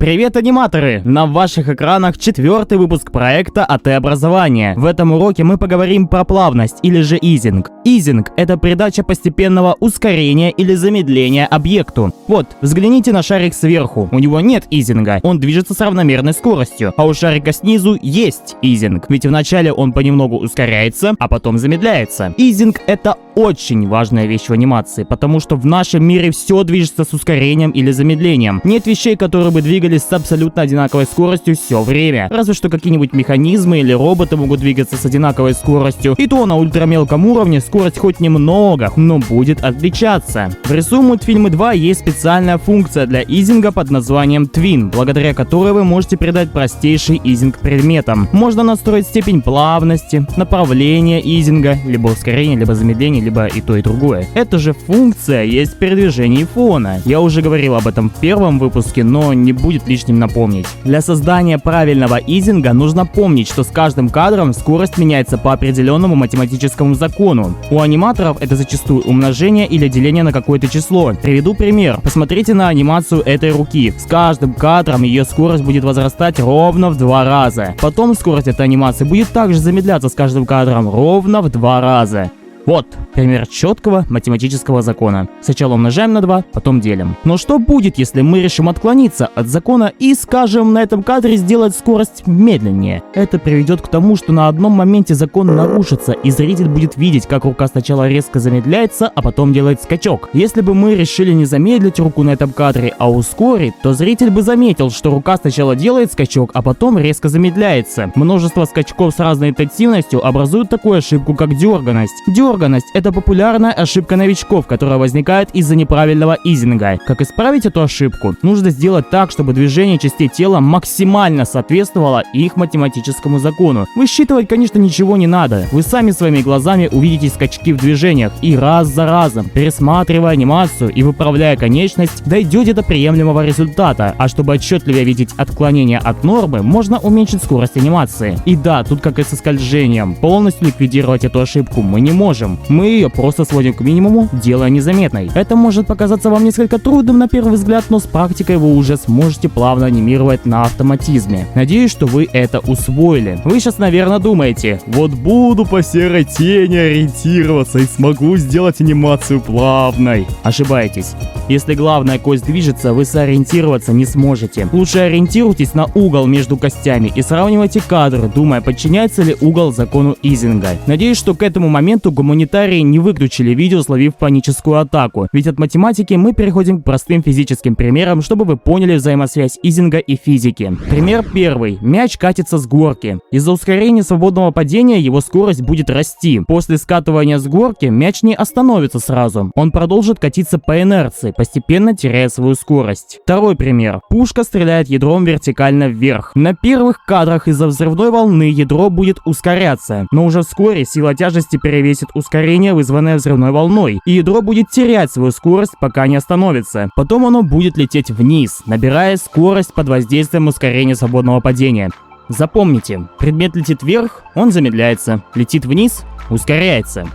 Привет, аниматоры! На ваших экранах 4-й выпуск проекта АТ-образование. В этом уроке мы поговорим про плавность или же изинг. Изинг — это придача постепенного ускорения или замедления объекту. Вот, взгляните на шарик сверху, у него нет изинга, он движется с равномерной скоростью, а у шарика снизу есть изинг, ведь вначале он понемногу ускоряется, а потом замедляется. Изинг — это очень важная вещь в анимации, потому что в нашем мире все движется с ускорением или замедлением. Нет вещей, которые бы двигались с абсолютно одинаковой скоростью все время. Разве что какие-нибудь механизмы или роботы могут двигаться с одинаковой скоростью. И то на ультрамелком уровне скорость хоть немного, но будет отличаться. В Рисуем мультфильмы 2 есть специальная функция для изинга под названием Twin, благодаря которой вы можете придать простейший изинг предметам. Можно настроить степень плавности, направление изинга, либо ускорение, либо замедление, либо и то, и другое. Эта же функция есть при движении фона. Я уже говорил об этом в первом выпуске, но не будет лишним напомнить. Для создания правильного изинга нужно помнить, что с каждым кадром скорость меняется по определенному математическому закону. У аниматоров это зачастую умножение или деление на какое-то число. Приведу пример. Посмотрите на анимацию этой руки. С каждым кадром ее скорость будет возрастать ровно в 2 раза. Потом скорость этой анимации будет также замедляться с каждым кадром ровно в 2 раза. Вот пример четкого математического закона. Сначала умножаем на 2, потом делим. Но что будет, если мы решим отклониться от закона и, скажем, на этом кадре сделать скорость медленнее? Это приведет к тому, что на одном моменте закон нарушится, и зритель будет видеть, как рука сначала резко замедляется, а потом делает скачок. Если бы мы решили не замедлить руку на этом кадре, а ускорить, то зритель бы заметил, что рука сначала делает скачок, а потом резко замедляется. Множество скачков с разной интенсивностью образуют такую ошибку, как дерганность. Дерганность — это популярная ошибка новичков, которая возникает из-за неправильного изинга. Как исправить эту ошибку? Нужно сделать так, чтобы движение частей тела максимально соответствовало их математическому закону. Высчитывать, конечно, ничего не надо. Вы сами своими глазами увидите скачки в движениях и раз за разом, пересматривая анимацию и выправляя конечность, дойдете до приемлемого результата. А чтобы отчетливее видеть отклонение от нормы, можно уменьшить скорость анимации. И да, тут как и со скольжением. Полностью ликвидировать эту ошибку мы не можем. Мы ее просто сводим к минимуму, делая незаметной. Это может показаться вам несколько трудным на первый взгляд, но с практикой вы уже сможете плавно анимировать на автоматизме. Надеюсь, что вы это усвоили. Вы сейчас, наверное, думаете: вот буду по серой тени ориентироваться и смогу сделать анимацию плавной. Ошибаетесь. Если главная кость движется, вы сориентироваться не сможете. Лучше ориентируйтесь на угол между костями и сравнивайте кадры, думая, подчиняется ли угол закону изинга. Надеюсь, что к этому моменту гуманитарии не выключили видео, словив паническую атаку. Ведь от математики мы переходим к простым физическим примерам, чтобы вы поняли взаимосвязь изинга и физики. Пример первый. Мяч катится с горки. Из-за ускорения свободного падения его скорость будет расти. После скатывания с горки мяч не остановится сразу. Он продолжит катиться по инерции, постепенно теряя свою скорость. Второй пример. Пушка стреляет ядром вертикально вверх. На первых кадрах из-за взрывной волны ядро будет ускоряться, но уже вскоре сила тяжести перевесит ускорение, вызванное взрывной волной, и ядро будет терять свою скорость, пока не остановится. Потом оно будет лететь вниз, набирая скорость под воздействием ускорения свободного падения. Запомните, предмет летит вверх, он замедляется, летит вниз, ускоряется.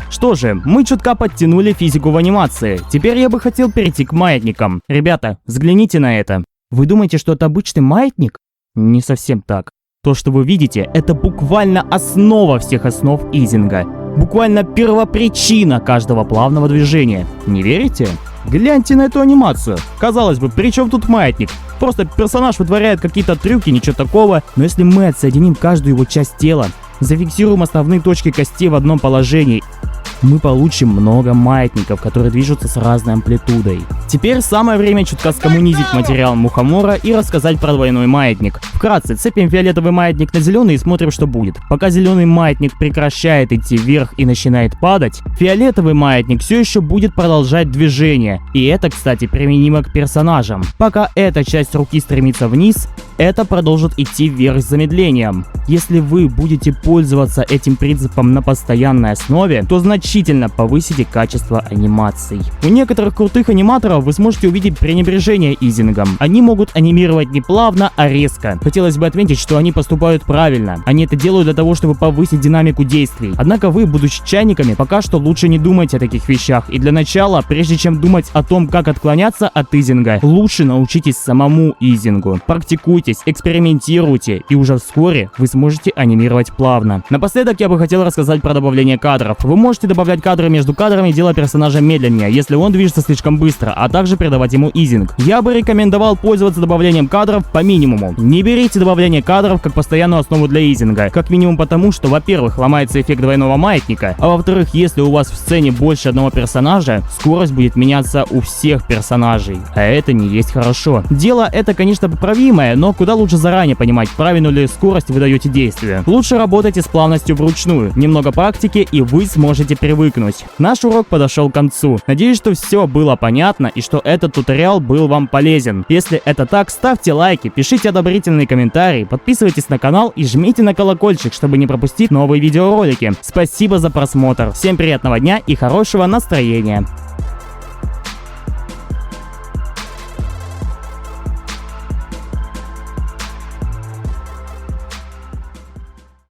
Что же, мы чутка подтянули физику в анимации. Теперь я бы хотел перейти к маятникам. Ребята, взгляните на это. Вы думаете, что это обычный маятник? Не совсем так. То, что вы видите, это буквально основа всех основ изинга. Буквально первопричина каждого плавного движения. Не верите? Гляньте на эту анимацию. Казалось бы, при чем тут маятник? Просто персонаж вытворяет какие-то трюки, ничего такого. Но если мы отсоединим каждую его часть тела, зафиксируем основные точки костей в одном положении, мы получим много маятников, которые движутся с разной амплитудой. Теперь самое время чутка скоммунизить материал Мухомора и рассказать про двойной маятник. Вкратце, цепим фиолетовый маятник на зеленый и смотрим, что будет. Пока зеленый маятник прекращает идти вверх и начинает падать, фиолетовый маятник все еще будет продолжать движение. И это, кстати, применимо к персонажам. Пока эта часть руки стремится вниз, это продолжит идти вверх с замедлением. Если вы будете пользоваться этим принципом на постоянной основе, то значительно повысите качество анимаций. У некоторых крутых аниматоров кадров вы сможете увидеть пренебрежение изингом. Они могут анимировать не плавно, а резко. Хотелось бы отметить, что они поступают правильно. Они это делают для того, чтобы повысить динамику действий. Однако вы, будучи чайниками, пока что лучше не думайте о таких вещах. И для начала, прежде чем думать о том, как отклоняться от изинга, лучше научитесь самому изингу. Практикуйтесь, экспериментируйте, и уже вскоре вы сможете анимировать плавно. Напоследок я бы хотел рассказать про добавление кадров. Вы можете добавлять кадры между кадрами, делая персонажа медленнее, если он движется слишком быстро, а также придавать ему изинг. Я бы рекомендовал пользоваться добавлением кадров по минимуму. Не берите добавление кадров как постоянную основу для изинга, как минимум потому, что, во-первых, ломается эффект двойного маятника, а во-вторых, если у вас в сцене больше одного персонажа, скорость будет меняться у всех персонажей, а это не есть хорошо. Дело это, конечно, поправимое, но куда лучше заранее понимать, правильную ли скорость вы даете действию. Лучше работайте с плавностью вручную, немного практики, и вы сможете привыкнуть. Наш урок подошел к концу. Надеюсь, что все было понятно и что этот туториал был вам полезен. Если это так, ставьте лайки, пишите одобрительные комментарии, подписывайтесь на канал и жмите на колокольчик, чтобы не пропустить новые видеоролики. Спасибо за просмотр. Всем приятного дня и хорошего настроения.